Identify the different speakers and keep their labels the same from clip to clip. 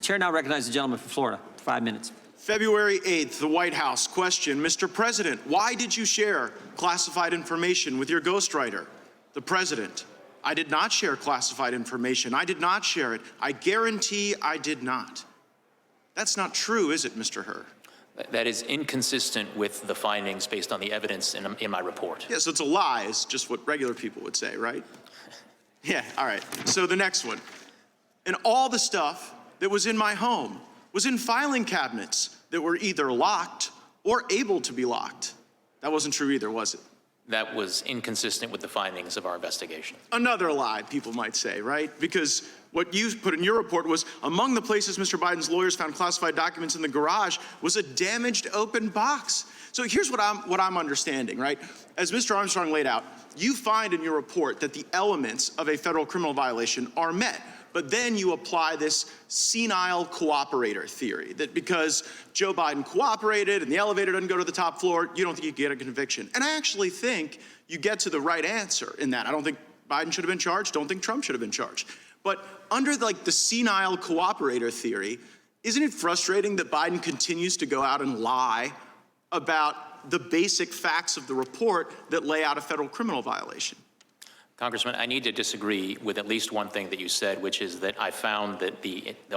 Speaker 1: Chair now recognizes the gentleman from Florida. 5 minutes.
Speaker 2: February 8th, the White House. Question, Mr. President, why did you share classified information with your ghostwriter? The President, I did not share classified information. I did not share it. I guarantee I did not. That's not true, is it, Mr. Hur?
Speaker 3: That is inconsistent with the findings based on the evidence in my report.
Speaker 2: Yeah, so it's a lie, is just what regular people would say, right? Yeah, all right. So the next one. And all the stuff that was in my home was in filing cabinets that were either locked or able to be locked. That wasn't true either, was it?
Speaker 3: That was inconsistent with the findings of our investigation.
Speaker 2: Another lie, people might say, right? Because what you put in your report was among the places Mr. Biden's lawyers found classified documents in the garage was a damaged open box. So here's what I'm understanding, right? As Mr. Armstrong laid out, you find in your report that the elements of a federal criminal violation are met. But then you apply this senile cooperator theory, that because Joe Biden cooperated and the elevator doesn't go to the top floor, you don't think you get a conviction. And I actually think you get to the right answer in that. I don't think Biden should have been charged, don't think Trump should have been charged. But under the senile cooperator theory, isn't it frustrating that Biden continues to go out and lie about the basic facts of the report that lay out a federal criminal violation?
Speaker 3: Congressman, I need to disagree with at least one thing that you said, which is that I found that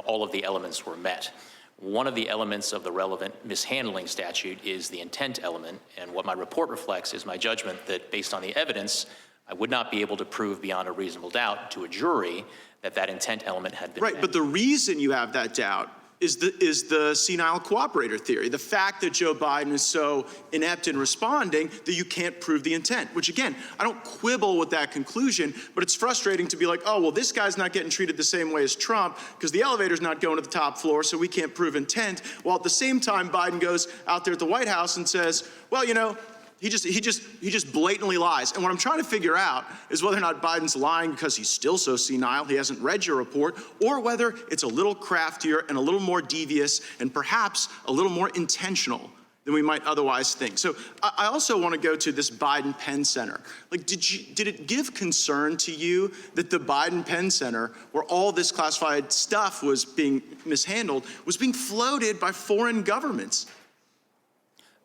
Speaker 3: all of the elements were met. One of the elements of the relevant mishandling statute is the intent element, and what my report reflects is my judgment that based on the evidence, I would not be able to prove beyond a reasonable doubt to a jury that that intent element had been met.
Speaker 2: Right, but the reason you have that doubt is the senile cooperator theory. The fact that Joe Biden is so inept in responding that you can't prove the intent, which again, I don't quibble with that conclusion, but it's frustrating to be like, oh, well, this guy's not getting treated the same way as Trump because the elevator's not going to the top floor, so we can't prove intent. While at the same time, Biden goes out there at the White House and says, well, you know, he just blatantly lies. And what I'm trying to figure out is whether or not Biden's lying because he's still so senile, he hasn't read your report, or whether it's a little craftier and a little more devious and perhaps a little more intentional than we might otherwise think. So I also want to go to this Biden Penn Center. Like, did it give concern to you that the Biden Penn Center, where all this classified stuff was being mishandled, was being floated by foreign governments?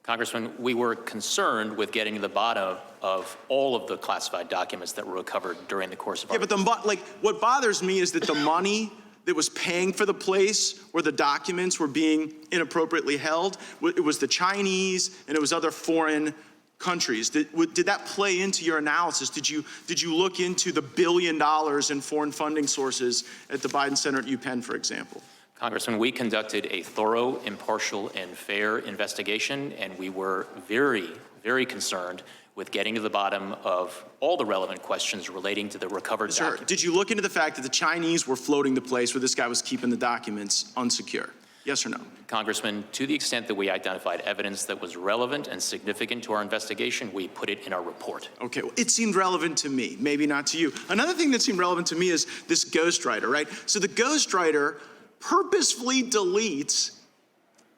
Speaker 3: Congressman, we were concerned with getting to the bottom of all of the classified documents that were recovered during the course of our—
Speaker 2: Yeah, but what bothers me is that the money that was paying for the place where the documents were being inappropriately held, it was the Chinese and it was other foreign countries. Did that play into your analysis? Did you look into the $1 billion in foreign funding sources at the Biden Center at UPenn, for example?
Speaker 3: Congressman, we conducted a thorough, impartial, and fair investigation, and we were very, very concerned with getting to the bottom of all the relevant questions relating to the recovered documents.
Speaker 2: Did you look into the fact that the Chinese were floating the place where this guy was keeping the documents unsecure? Yes or no?
Speaker 3: Congressman, to the extent that we identified evidence that was relevant and significant to our investigation, we put it in our report.
Speaker 2: Okay, well, it seemed relevant to me, maybe not to you. Another thing that seemed relevant to me is this ghostwriter, right? So the ghostwriter purposefully deletes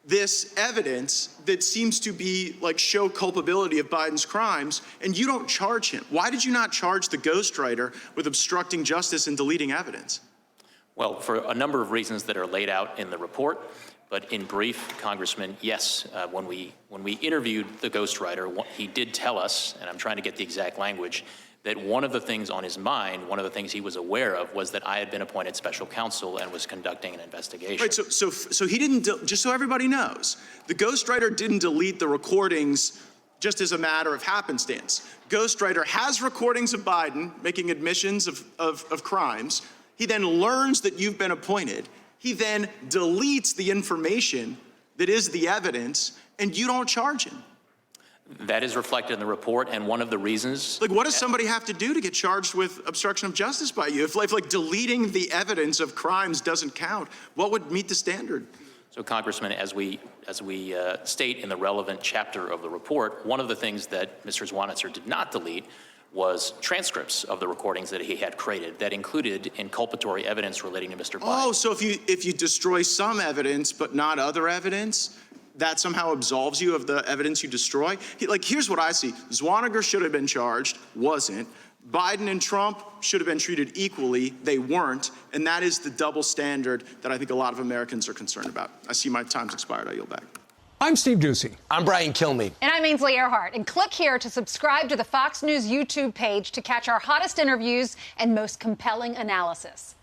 Speaker 2: this evidence that seems to be show culpability of Biden's crimes, and you don't charge him. Why did you not charge the ghostwriter with obstructing justice and deleting evidence?
Speaker 3: Well, for a number of reasons that are laid out in the report, but in brief, Congressman, yes, when we interviewed the ghostwriter, he did tell us, and I'm trying to get the exact language, that one of the things on his mind, one of the things he was aware of, was that I had been appointed special counsel and was conducting an investigation.
Speaker 2: Right, so he didn't, just so everybody knows, the ghostwriter didn't delete the recordings just as a matter of happenstance. Ghostwriter has recordings of Biden making admissions of crimes. He then learns that you've been appointed. He then deletes the information that is the evidence, and you don't charge him.
Speaker 3: That is reflected in the report, and one of the reasons—
Speaker 2: what does somebody have to do to get charged with obstruction of justice by you? If deleting the evidence of crimes doesn't count, what would meet the standard?
Speaker 3: So, Congressman, as we state in the relevant chapter of the report, one of the things that Mr. Zwanitzer did not delete was transcripts of the recordings that he had created that included inculpatory evidence relating to Mr. Biden.
Speaker 2: Oh, so if you destroy some evidence but not other evidence, that somehow absolves you of the evidence you destroy? Here's what I see. Zwanniger should have been charged, wasn't. Biden and Trump should have been treated equally. They weren't, and that is the double standard that I think a lot of Americans are concerned about. I see my time's expired. I yield back.
Speaker 4: I'm Steve Ducey.
Speaker 5: I'm Brian Kilmeade.
Speaker 6: And I'm Ainsley Earhart. And click here to subscribe to the Fox News YouTube page to catch our hottest interviews and most compelling analysis.